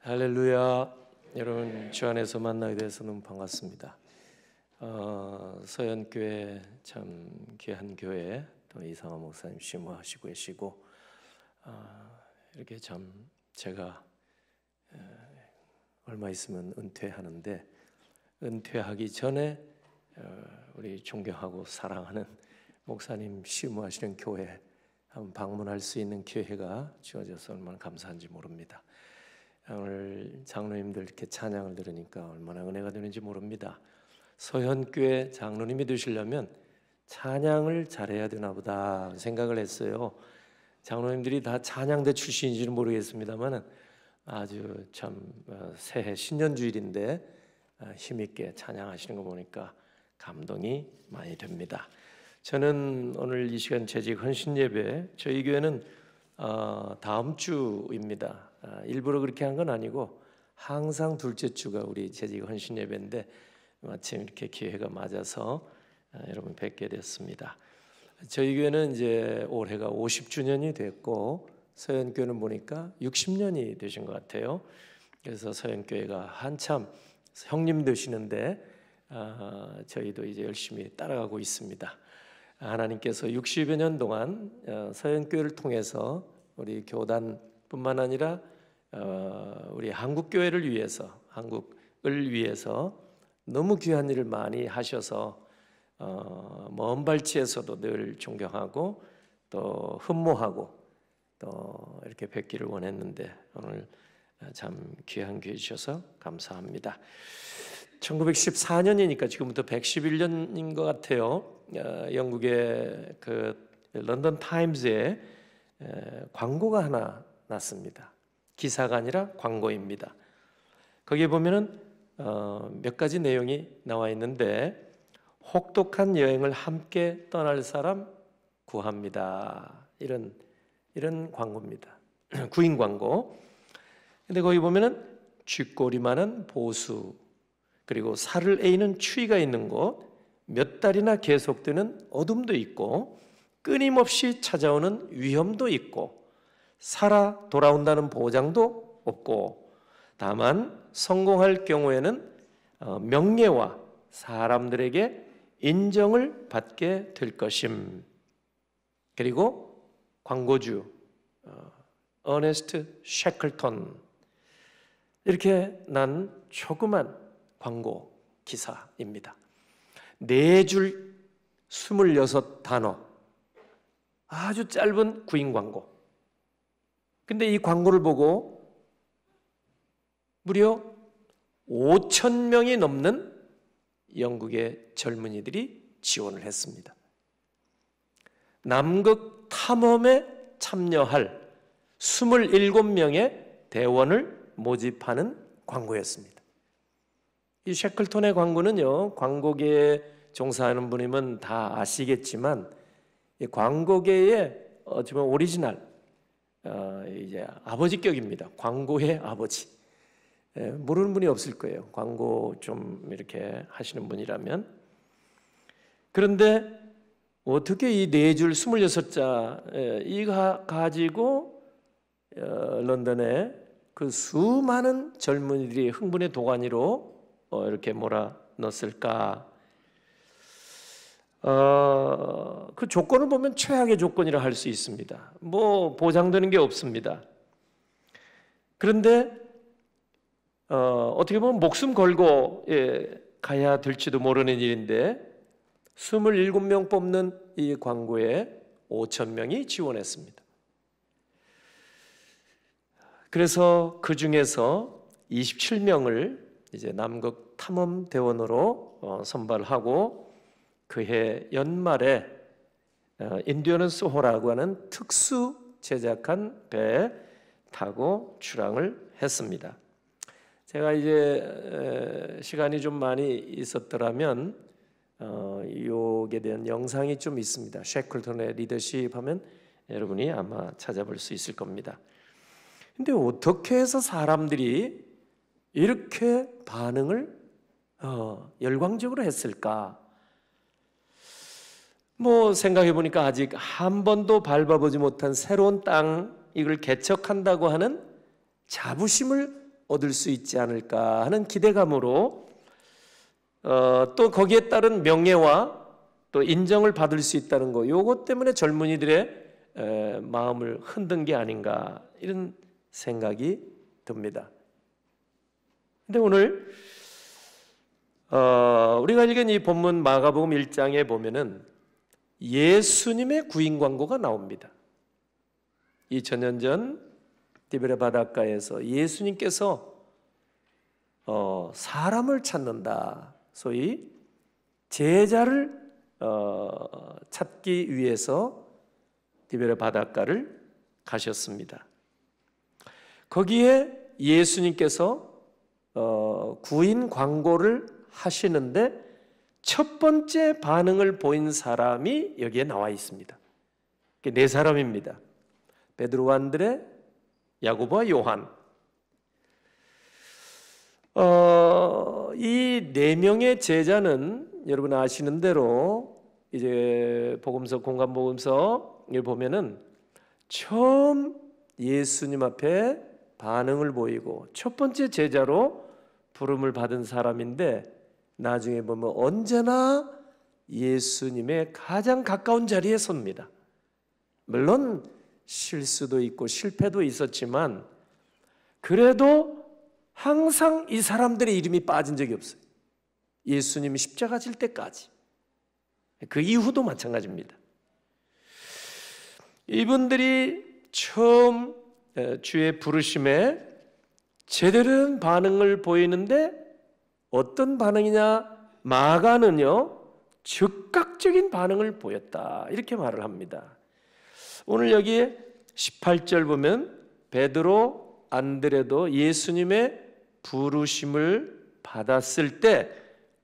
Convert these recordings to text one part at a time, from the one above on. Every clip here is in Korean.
할렐루야. 여러분 주 안에서 만나게 돼서 너무 반갑습니다. 서현교회 참 귀한 교회, 또 이상화 목사님 심호하시고 계시고, 이렇게 참 제가 얼마 있으면 은퇴하는데, 은퇴하기 전에 우리 존경하고 사랑하는 목사님 심호하시는 교회 한번 방문할 수 있는 기회가 주어져서 얼마나 감사한지 모릅니다. 오늘 장로님들 이렇게 찬양을 들으니까 얼마나 은혜가 되는지 모릅니다. 서현교회 장로님이 되시려면 찬양을 잘해야 되나 보다 생각을 했어요. 장로님들이 다 찬양대 출신인지는 모르겠습니다만 아주 참 새해 신년주일인데 힘있게 찬양하시는 거 보니까 감동이 많이 됩니다. 저는 오늘 이 시간 재직 헌신 예배, 저희 교회는 다음 주입니다. 일부러 그렇게 한 건 아니고 항상 둘째 주가 우리 재직 헌신 예배인데 마침 이렇게 기회가 맞아서 여러분 뵙게 됐습니다. 저희 교회는 이제 올해가 50주년이 됐고 서현교회는 보니까 60년이 되신 것 같아요. 그래서 서현교회가 한참 형님 되시는데 저희도 이제 열심히 따라가고 있습니다. 하나님께서 60여 년 동안 서현교회를 통해서 우리 교단뿐만 아니라 우리 한국교회를 위해서, 한국을 위해서 너무 귀한 일을 많이 하셔서 먼 발치에서도 늘 존경하고 또 흠모하고 또 이렇게 뵙기를 원했는데 오늘 참 귀한 기회 주셔서 감사합니다. 1914년이니까 지금부터 111년인 것 같아요. 영국의 그 런던 타임즈에 광고가 하나 났습니다. 기사가 아니라 광고입니다. 거기에 보면은 몇 가지 내용이 나와 있는데, 혹독한 여행을 함께 떠날 사람 구합니다. 이런 광고입니다. 구인 광고. 근데 거기 보면은 쥐꼬리 많은 보수, 그리고 살을 에이는 추위가 있는 곳, 몇 달이나 계속되는 어둠도 있고 끊임없이 찾아오는 위험도 있고 살아 돌아온다는 보장도 없고, 다만 성공할 경우에는 명예와 사람들에게 인정을 받게 될 것임. 그리고 광고주 어네스트 셰클턴, 이렇게 난 조그만 광고 기사입니다. 4줄 26단어, 아주 짧은 구인 광고. 근데 이 광고를 보고 무려 5,000명이 넘는 영국의 젊은이들이 지원을 했습니다. 남극 탐험에 참여할 27명의 대원을 모집하는 광고였습니다. 이 셰클톤의 광고는요, 광고계에 종사하는 분이면 다 아시겠지만 이 광고계의 어쩌면 오리지널 이제 아버지격입니다. 광고의 아버지. 모르는 분이 없을 거예요. 광고 좀 이렇게 하시는 분이라면. 그런데 어떻게 이 4줄 26자 이거 가지고 런던에 그 수많은 젊은이들이 흥분의 도가니로 이렇게 몰아넣었을까? 그 조건을 보면 최악의 조건이라 할 수 있습니다. 뭐 보장되는 게 없습니다. 그런데 어떻게 보면 목숨 걸고 가야 될지도 모르는 일인데 27명 뽑는 이 광고에 5,000명이 지원했습니다. 그래서 그 중에서 27명을 이제 남극 탐험 대원으로 선발하고 그해 연말에 인디어넌스 호라고 하는 특수 제작한 배에 타고 출항을 했습니다. 제가 이제 시간이 좀 많이 있었더라면 요게 대한 영상이 좀 있습니다. 셰클턴의 리더십 하면 여러분이 아마 찾아볼 수 있을 겁니다. 근데 어떻게 해서 사람들이 이렇게 반응을 열광적으로 했을까? 뭐 생각해 보니까 아직 한 번도 밟아보지 못한 새로운 땅, 이걸 개척한다고 하는 자부심을 얻을 수 있지 않을까 하는 기대감으로 또 거기에 따른 명예와 또 인정을 받을 수 있다는 거, 요것 때문에 젊은이들의 마음을 흔든 게 아닌가 이런 생각이 듭니다. 근데 오늘 우리가 읽은 이 본문 마가복음 1장에 보면은 예수님의 구인 광고가 나옵니다. 2000년 전 디베레 바닷가에서 예수님께서 사람을 찾는다, 소위 제자를 찾기 위해서 디베레 바닷가를 가셨습니다. 거기에 예수님께서 구인 광고를 하시는데 첫 번째 반응을 보인 사람이 여기에 나와 있습니다. 네 사람입니다. 베드로와 안드레, 야고보와 요한. 이 네 명의 제자는 여러분 아시는 대로 이제 복음서, 공간복음서를 보면은 처음 예수님 앞에 반응을 보이고 첫 번째 제자로 부름을 받은 사람인데, 나중에 보면 언제나 예수님의 가장 가까운 자리에 섭니다. 물론 실수도 있고 실패도 있었지만 그래도 항상 이 사람들의 이름이 빠진 적이 없어요. 예수님이 십자가 질 때까지. 그 이후도 마찬가지입니다. 이분들이 처음 주의 부르심에 제대로 된 반응을 보이는데 어떤 반응이냐? 마가는요, 즉각적인 반응을 보였다, 이렇게 말을 합니다. 오늘 여기 18절 보면 베드로, 안드레도 예수님의 부르심을 받았을 때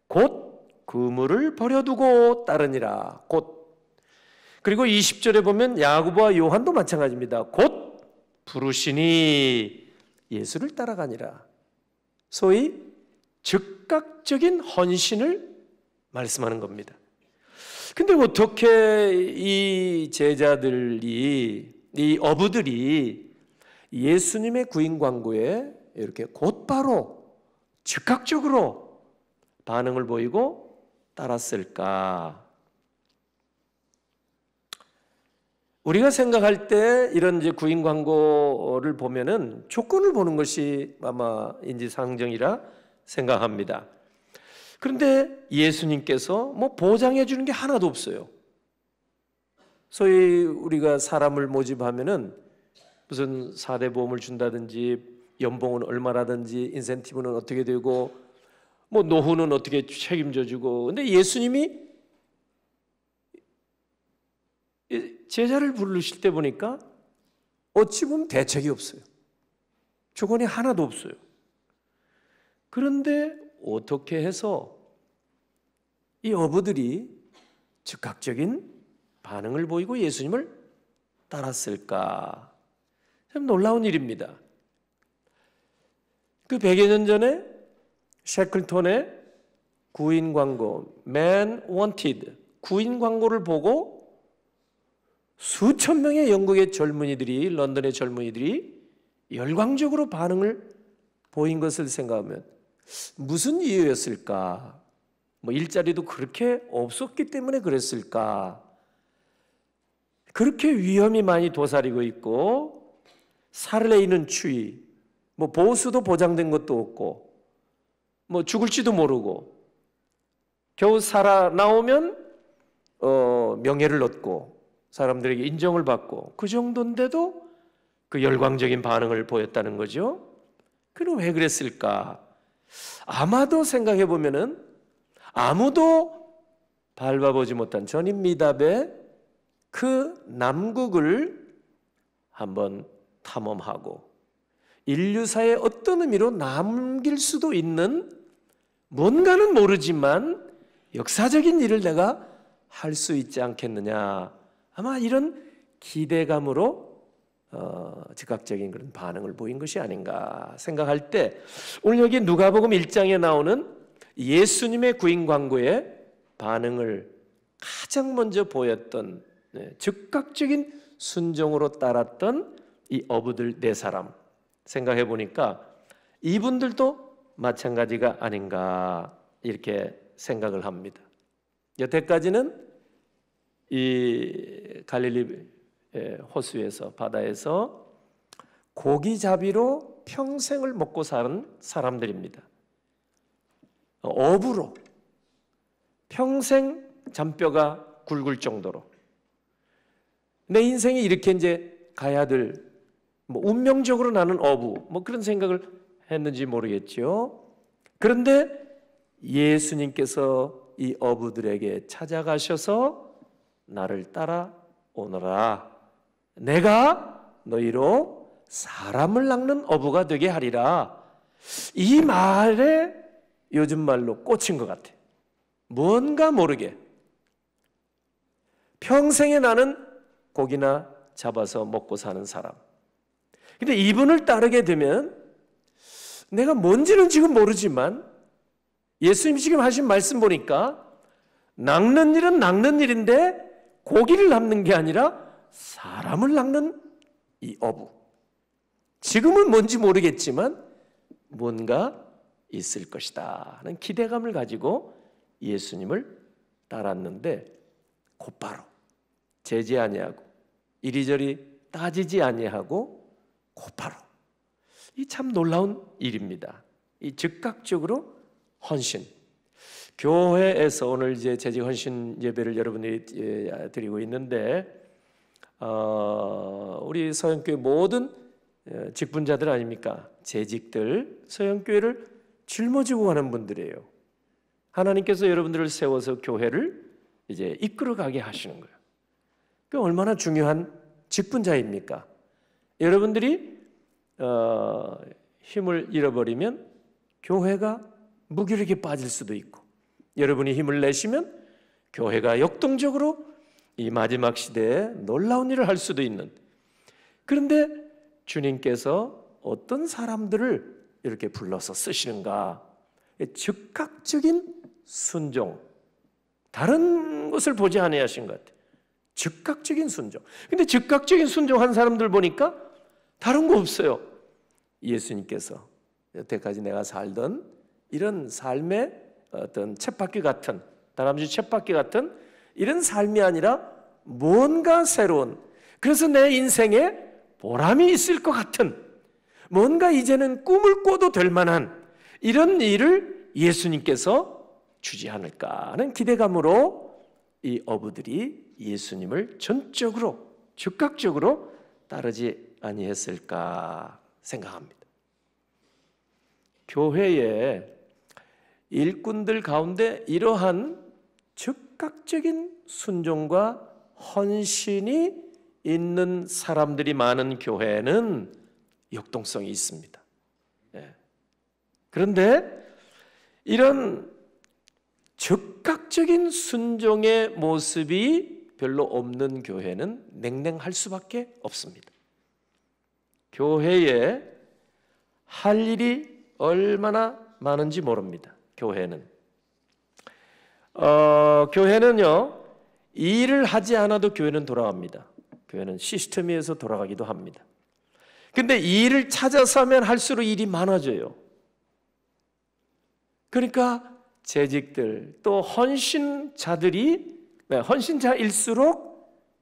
곧 그물을 버려두고 따르니라. 곧. 그리고 20절에 보면 야고보와 요한도 마찬가지입니다. 곧 부르시니 예수를 따라가니라. 소위 즉각적인 헌신을 말씀하는 겁니다. 근데 어떻게 이 제자들이, 이 어부들이 예수님의 구인 광고에 이렇게 곧바로 즉각적으로 반응을 보이고 따랐을까? 우리가 생각할 때 이런 이제 구인 광고를 보면은 조건을 보는 것이 아마 인지상정이라 생각합니다. 그런데 예수님께서 뭐 보장해 주는 게 하나도 없어요. 소위 우리가 사람을 모집하면은 무슨 4대 보험을 준다든지, 연봉은 얼마라든지, 인센티브는 어떻게 되고, 뭐 노후는 어떻게 책임져 주고. 근데 예수님이 제자를 부르실 때 보니까 어찌 보면 대책이 없어요. 조건이 하나도 없어요. 그런데 어떻게 해서 이 어부들이 즉각적인 반응을 보이고 예수님을 따랐을까? 참 놀라운 일입니다. 그 100여 년 전에 셰클톤의 구인 광고, Man Wanted, 구인 광고를 보고 수천 명의 영국의 젊은이들이, 런던의 젊은이들이 열광적으로 반응을 보인 것을 생각하면 무슨 이유였을까? 뭐 일자리도 그렇게 없었기 때문에 그랬을까? 그렇게 위험이 많이 도사리고 있고 살레이는 추위, 뭐 보수도 보장된 것도 없고 뭐 죽을지도 모르고 겨우 살아나오면 명예를 얻고 사람들에게 인정을 받고 그 정도인데도 그 열광적인 반응을 보였다는 거죠. 그럼 왜 그랬을까? 아마도 생각해 보면은 아무도 밟아보지 못한 전임 미답의 그 남국을 한번 탐험하고 인류사의 어떤 의미로 남길 수도 있는 뭔가는 모르지만 역사적인 일을 내가 할 수 있지 않겠느냐, 아마 이런 기대감으로 즉각적인 그런 반응을 보인 것이 아닌가 생각할 때, 오늘 여기 누가복음 1장에 나오는 예수님의 구인 광고에 반응을 가장 먼저 보였던, 즉각적인 순종으로 따랐던 이 어부들 네 사람 생각해 보니까 이분들도 마찬가지가 아닌가 이렇게 생각을 합니다. 여태까지는 이 갈릴리 호수에서 바다에서 고기잡이로 평생을 먹고 사는 사람들입니다. 어부로 평생 잔뼈가 굵을 정도로 내 인생이 이렇게 이제 가야 될 운명적으로 나는 어부 그런 생각을 했는지 모르겠죠. 그런데 예수님께서 이 어부들에게 찾아가셔서 나를 따라오너라. 내가 너희로 사람을 낚는 어부가 되게 하리라. 이 말에 요즘 말로 꽂힌 것 같아요. 뭔가 모르게 평생에 나는 고기나 잡아서 먹고 사는 사람. 근데 이분을 따르게 되면 내가 뭔지는 지금 모르지만 예수님이 지금 하신 말씀 보니까 낚는 일은 낚는 일인데 고기를 낚는 게 아니라 사람을 낚는 이 어부. 지금은 뭔지 모르겠지만 뭔가 있을 것이다 하는 기대감을 가지고 예수님을 따랐는데 곧바로 재지 아니하고 이리저리 따지지 아니하고 곧바로 이 참 놀라운 일입니다. 이 즉각적으로 헌신. 교회에서 오늘 이제 재직 헌신 예배를 여러분들이 드리고 있는데 우리 서영교회 모든 직분자들 아닙니까? 재직들 서영교회를 짊어지고 가는 분들이에요. 하나님께서 여러분들을 세워서 교회를 이제 이끌어가게 하시는 거예요. 그 얼마나 중요한 직분자입니까? 여러분들이 힘을 잃어버리면 교회가 무기력에 빠질 수도 있고, 여러분이 힘을 내시면 교회가 역동적으로 이 마지막 시대에 놀라운 일을 할 수도 있는. 그런데 주님께서 어떤 사람들을 이렇게 불러서 쓰시는가? 즉각적인 순종. 다른 것을 보지 아니하신 것 같아요. 즉각적인 순종. 근데 즉각적인 순종한 사람들 보니까 다른 거 없어요. 예수님께서 여태까지 내가 살던 이런 삶의 어떤 쳇바퀴 같은, 다람쥐 쳇바퀴 같은 이런 삶이 아니라 뭔가 새로운, 그래서 내 인생에 보람이 있을 것 같은, 뭔가 이제는 꿈을 꿔도 될 만한 이런 일을 예수님께서 주지 않을까 하는 기대감으로 이 어부들이 예수님을 전적으로 즉각적으로 따르지 아니했을까 생각합니다. 교회의 일꾼들 가운데 이러한 즉각적인 순종과 헌신이 있는 사람들이 많은 교회는 역동성이 있습니다. 그런데 이런 즉각적인 순종의 모습이 별로 없는 교회는 냉랭할 수밖에 없습니다. 교회에 할 일이 얼마나 많은지 모릅니다. 교회는요, 일을 하지 않아도 교회는 돌아갑니다. 교회는 시스템 위에서 돌아가기도 합니다. 근데 일을 찾아서 하면 할수록 일이 많아져요. 그러니까 재직들 또 헌신자일수록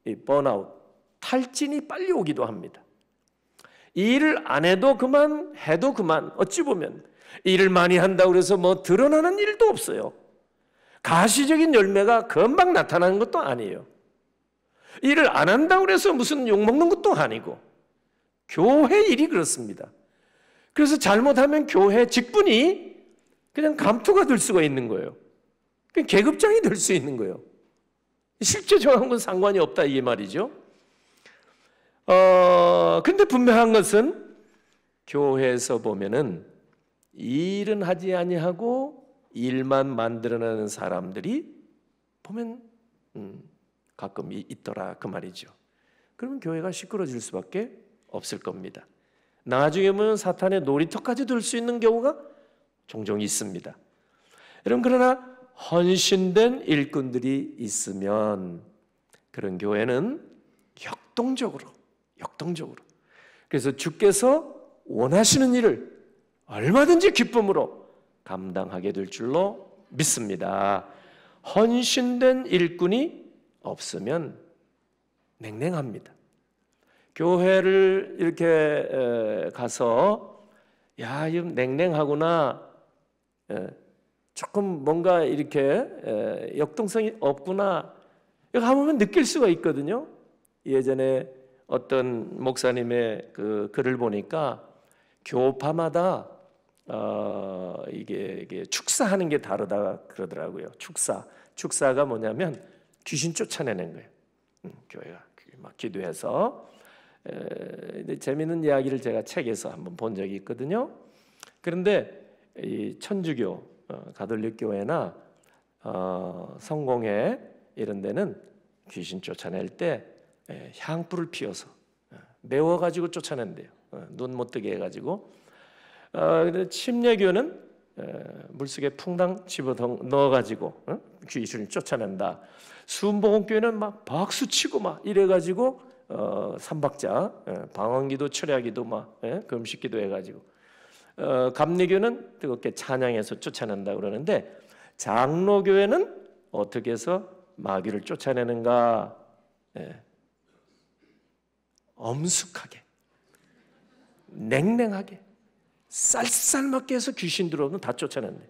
이 번아웃, 탈진이 빨리 오기도 합니다. 일을 안 해도 그만, 해도 그만. 어찌 보면 일을 많이 한다고 해서 드러나는 일도 없어요. 가시적인 열매가 금방 나타나는 것도 아니에요. 일을 안 한다고 해서 무슨 욕먹는 것도 아니고, 교회 일이 그렇습니다. 그래서 잘못하면 교회 직분이 그냥 감투가 될 수가 있는 거예요. 그냥 계급장이 될 수 있는 거예요. 실제 정황은 상관이 없다 이 말이죠. 근데 분명한 것은 교회에서 보면은 일은 하지 아니하고 일만 만들어내는 사람들이 보면 가끔 있더라 그 말이죠. 그러면 교회가 시끄러질 수밖에 없을 겁니다. 나중에 보면 사탄의 놀이터까지 될 수 있는 경우가 종종 있습니다. 여러분, 그러나 헌신된 일꾼들이 있으면 그런 교회는 역동적으로, 그래서 주께서 원하시는 일을 얼마든지 기쁨으로 감당하게 될 줄로 믿습니다. 헌신된 일꾼이 없으면 냉랭합니다. 교회를 이렇게 가서 야, 이거 냉랭하구나, 조금 뭔가 이렇게 역동성이 없구나, 이거 가보면 느낄 수가 있거든요. 예전에 어떤 목사님의 그 글을 보니까 교파마다 이게 축사하는 게 다르다 그러더라고요. 축사가 뭐냐면 귀신 쫓아내는 거예요. 교회가 막 기도해서. 재미있는 이야기를 제가 책에서 한번 본 적이 있거든요. 그런데 이 천주교 가톨릭 교회나 성공회 이런 데는 귀신 쫓아낼 때 향불을 피워서 매워가지고 쫓아낸대요. 눈 못 뜨게 해가지고. 근데 침례교는 물속에 풍당 집어 넣어가지고 귀신을 쫓아낸다. 순복음교회는 막 박수치고 막 이래가지고 삼박자 방언기도 철야기도 막 금식기도 해가지고, 감리교는 뜨겁게 찬양해서 쫓아낸다 그러는데, 장로교회는 어떻게 해서 마귀를 쫓아내는가? 엄숙하게, 냉랭하게, 쌀쌀맞게 해서 귀신 들어오면 다 쫓아낸대.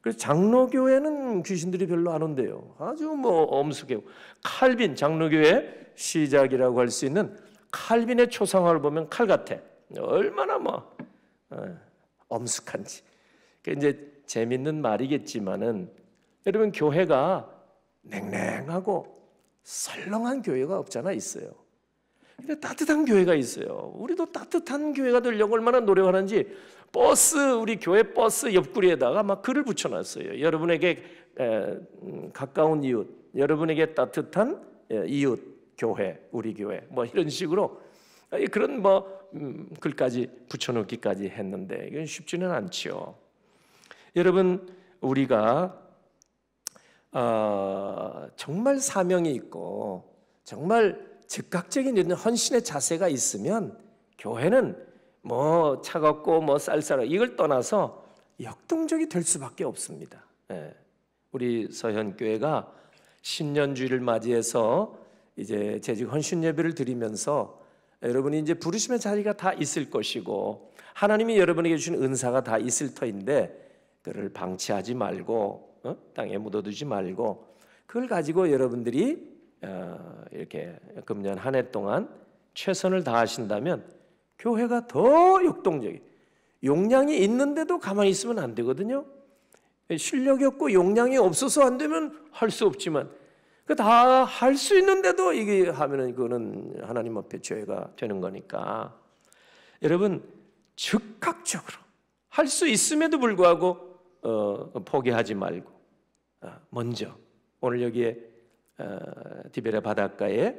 그래서 장로교회는 귀신들이 별로 안 온대요. 아주 뭐 엄숙해요. 칼빈, 장로교회 시작이라고 할 수 있는 칼빈의 초상화를 보면 칼 같아. 얼마나 뭐 엄숙한지. 이제 재밌는 말이겠지만은, 여러분, 교회가 냉랭하고 설렁한 교회가 없잖아 있어요. 근데 따뜻한 교회가 있어요. 우리도 따뜻한 교회가 되려고 얼마나 노력하는지 우리 교회 버스 옆구리에다가 막 글을 붙여놨어요. 여러분에게 가까운 이웃, 여러분에게 따뜻한 이웃 교회, 우리 교회, 뭐 이런 식으로 그런 글까지 붙여놓기까지 했는데 이건 쉽지는 않죠. 여러분, 우리가 정말 사명이 있고 정말 즉각적인 이런 헌신의 자세가 있으면 교회는 뭐 차갑고 뭐 쌀쌀하고 이걸 떠나서 역동적이 될 수밖에 없습니다. 우리 서현교회가 신년주일을 맞이해서 이제 재직 헌신 예배를 드리면서 여러분이 이제 부르심의 자리가 다 있을 것이고 하나님이 여러분에게 주신 은사가 다 있을 터인데, 그를 방치하지 말고 땅에 묻어두지 말고 그걸 가지고 여러분들이 이렇게 금년 한 해 동안 최선을 다하신다면 교회가 더 역동적이, 용량이 있는데도 가만히 있으면 안 되거든요. 실력이 없고 용량이 없어서 안 되면 할 수 없지만 다 할 수 있는데도 이게 하면은 그거는 하나님 앞에 죄가 되는 거니까, 여러분 즉각적으로 할 수 있음에도 불구하고 포기하지 말고 먼저 오늘 여기에 디베레 바닷가에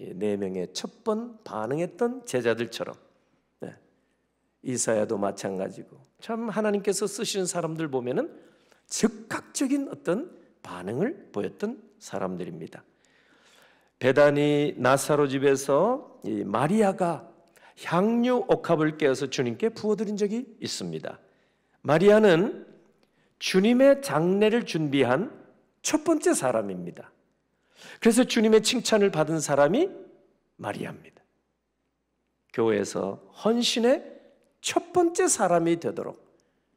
4명의 첫 번 반응했던 제자들처럼, 이사야도 마찬가지고, 참 하나님께서 쓰시는 사람들 보면은 즉각적인 어떤 반응을 보였던 사람들입니다. 베다니 나사로 집에서 이 마리아가 향유 옥합을 깨어서 주님께 부어드린 적이 있습니다. 마리아는 주님의 장례를 준비한 첫 번째 사람입니다. 그래서 주님의 칭찬을 받은 사람이 마리아입니다. 교회에서 헌신의 첫 번째 사람이 되도록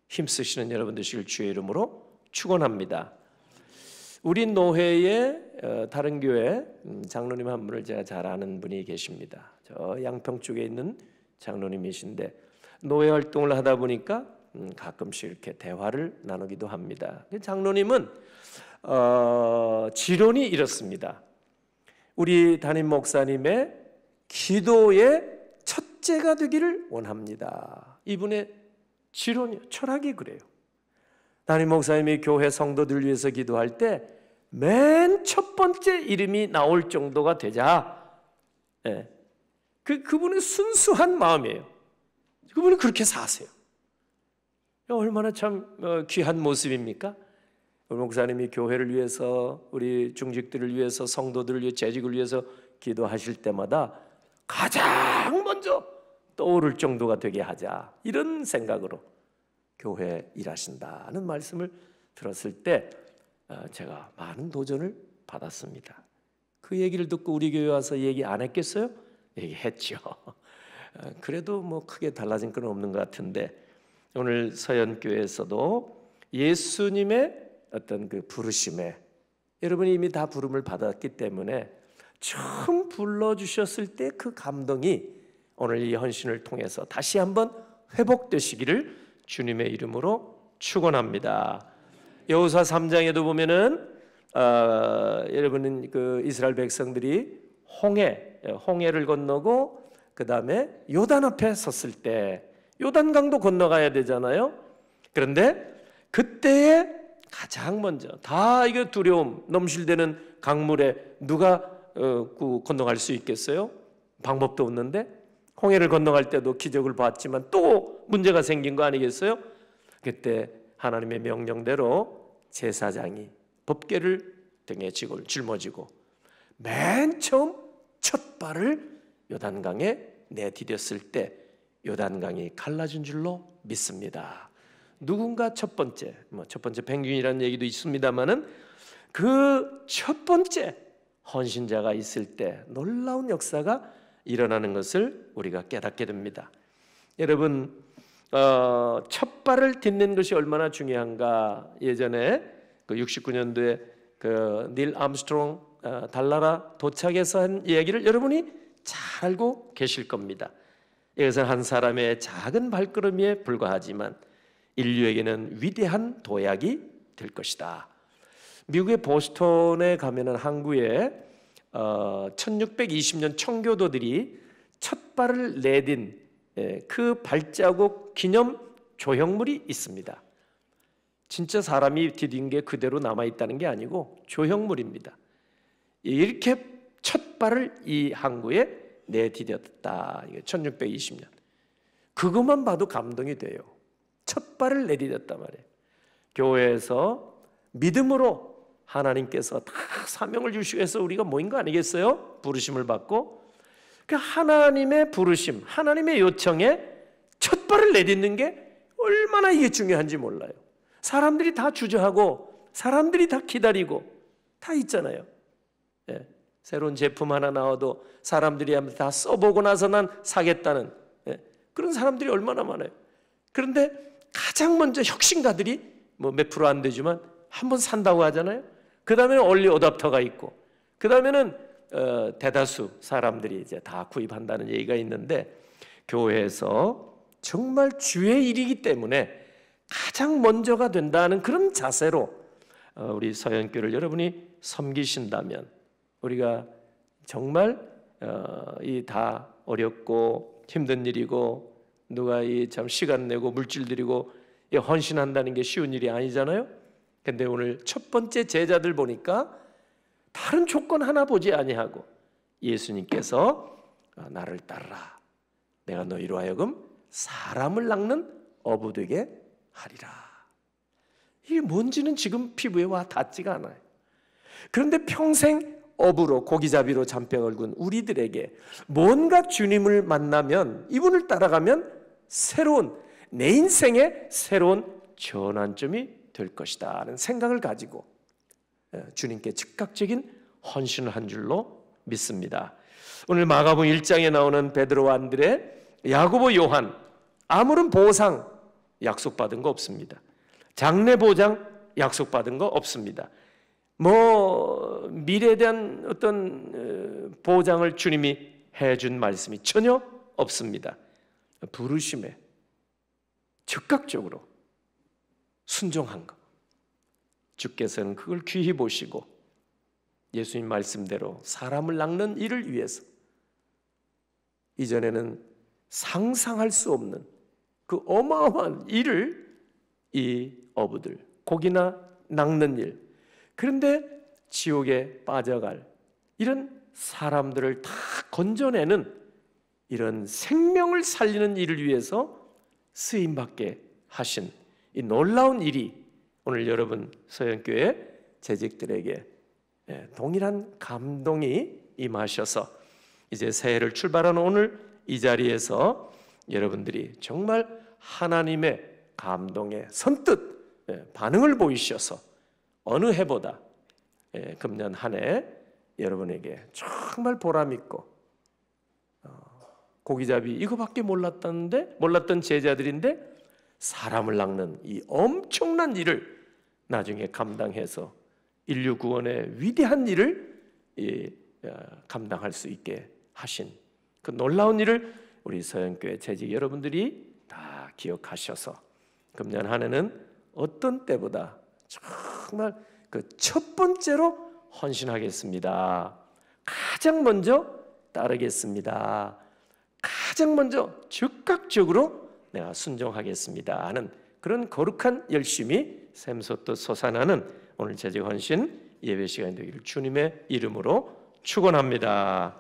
힘쓰시는 여러분 되시길 주의 이름으로 축원합니다. 우리 노회의 다른 교회 장로님 한 분을 제가 잘 아는 분이 계십니다. 저 양평 쪽에 있는 장로님이신데 노회 활동을 하다 보니까 가끔씩 이렇게 대화를 나누기도 합니다. 장로님은 지론이 이렇습니다. 우리 담임 목사님의 기도의 첫째가 되기를 원합니다. 이분의 지론이, 철학이 그래요. 담임 목사님이 교회 성도들 위해서 기도할 때 맨 첫 번째 이름이 나올 정도가 되자, 그분의 순수한 마음이에요. 그분이 그렇게 사세요. 얼마나 참 귀한 모습입니까? 우리 목사님이 교회를 위해서, 우리 중직들을 위해서, 성도들을 위해, 재직을 위해서 기도하실 때마다 가장 먼저 떠오를 정도가 되게 하자, 이런 생각으로 교회 일하신다는 말씀을 들었을 때 제가 많은 도전을 받았습니다. 그 얘기를 듣고 우리 교회 와서 얘기 안 했겠어요? 얘기했죠. 그래도 뭐 크게 달라진 건 없는 것 같은데, 오늘 서연교회에서도 예수님의 어떤 그 부르심에, 여러분이 이미 다 부름을 받았기 때문에 처음 불러주셨을 때 그 감동이 오늘 이 헌신을 통해서 다시 한번 회복되시기를 주님의 이름으로 축원합니다. 여호수아 3장에도 보면은 여러분은 그 이스라엘 백성들이 홍해를 건너고 그 다음에 요단 앞에 섰을 때 요단강도 건너가야 되잖아요. 그런데 그때에 가장 먼저 다 이거 두려움 넘실대는 강물에 누가 건너갈 수 있겠어요? 방법도 없는데 홍해를 건너갈 때도 기적을 봤지만 또 문제가 생긴 거 아니겠어요? 그때 하나님의 명령대로 제사장이 법궤를 등에 짊어지고 맨 처음 첫 발을 요단강에 내디뎠을 때 요단강이 갈라진 줄로 믿습니다. 누군가 첫 번째 평균이라는 얘기도 있습니다만은 그 첫 번째 헌신자가 있을 때 놀라운 역사가 일어나는 것을 우리가 깨닫게 됩니다. 여러분, 첫 발을 딛는 것이 얼마나 중요한가. 예전에 그 69년도에 그 닐 암스트롱 달나라 도착해서 한 이야기를 여러분이 잘 알고 계실 겁니다. 이것은 한 사람의 작은 발걸음에 불과하지만 인류에게는 위대한 도약이 될 것이다. 미국의 보스턴에 가면은 항구에 1620년 청교도들이 첫 발을 내딘 그 발자국 기념 조형물이 있습니다. 진짜 사람이 디딘 게 그대로 남아있다는 게 아니고 조형물입니다. 이렇게 첫 발을 이 항구에 내디뎠다. 1620년. 그것만 봐도 감동이 돼요. 첫 발을 내디뎠단 말이에요. 교회에서 믿음으로 하나님께서 다 사명을 주시기 위해서 우리가 모인 거 아니겠어요? 부르심을 받고 그 하나님의 부르심, 하나님의 요청에 첫 발을 내딛는 게 얼마나 이게 중요한지 몰라요. 사람들이 다 주저하고 사람들이 다 기다리고 다 있잖아요. 예, 새로운 제품 하나 나와도 사람들이 다 써보고 나서 난 사겠다는 그런 사람들이 얼마나 많아요. 그런데 가장 먼저 혁신가들이 뭐 몇 프로 안 되지만 한번 산다고 하잖아요. 그 다음에는 얼리 어답터가 있고 그 다음에는 대다수 사람들이 이제 다 구입한다는 얘기가 있는데, 교회에서 정말 주의 일이기 때문에 가장 먼저가 된다는 그런 자세로 우리 서연교를 여러분이 섬기신다면, 우리가 정말 이 다 어렵고 힘든 일이고 누가 이 참 시간 내고 물질 들이고 헌신한다는 게 쉬운 일이 아니잖아요. 근데 오늘 첫 번째 제자들 보니까 다른 조건 하나 보지 아니하고 예수님께서 나를 따르라, 내가 너희로 하여금 사람을 낚는 어부 되게 하리라. 이게 뭔지는 지금 피부에 와 닿지가 않아요. 그런데 평생 어부로 고기잡이로 잔병을 군 우리들에게 뭔가 주님을 만나면, 이분을 따라가면 새로운 내 인생의 새로운 전환점이 될 것이다 하는 생각을 가지고 주님께 즉각적인 헌신을 한 줄로 믿습니다. 오늘 마가복음 1장에 나오는 베드로와 안드레, 야고보, 요한, 아무런 보상 약속받은 거 없습니다. 장래 보장 약속받은 거 없습니다. 뭐 미래에 대한 어떤 보장을 주님이 해준 말씀이 전혀 없습니다. 부르심에 즉각적으로 순종한 것, 주께서는 그걸 귀히 보시고 예수님 말씀대로 사람을 낚는 일을 위해서 이전에는 상상할 수 없는 그 어마어마한 일을 이 어부들, 고기나 낚는 일, 그런데 지옥에 빠져갈 이런 사람들을 다 건져내는 이런 생명을 살리는 일을 위해서 쓰임받게 하신 이 놀라운 일이 오늘 여러분 서연교회 재직들에게 동일한 감동이 임하셔서 이제 새해를 출발하는 오늘 이 자리에서 여러분들이 정말 하나님의 감동에 선뜻 반응을 보이셔서 어느 해보다 금년 한 해 여러분에게 정말 보람있고, 고기잡이 이거밖에 몰랐던 제자들인데 사람을 낚는 이 엄청난 일을 나중에 감당해서 인류 구원의 위대한 일을 감당할 수 있게 하신 그 놀라운 일을 우리 서영교회 재직 여러분들이 다 기억하셔서 금년 한 해는 어떤 때보다 정말 그 첫 번째로 헌신하겠습니다. 가장 먼저 따르겠습니다. 가장 먼저 즉각적으로 내가 순종하겠습니다 하는 그런 거룩한 열심이 샘솟듯 솟아나는 오늘 재직 헌신 예배 시간이 되기를 주님의 이름으로 축원합니다.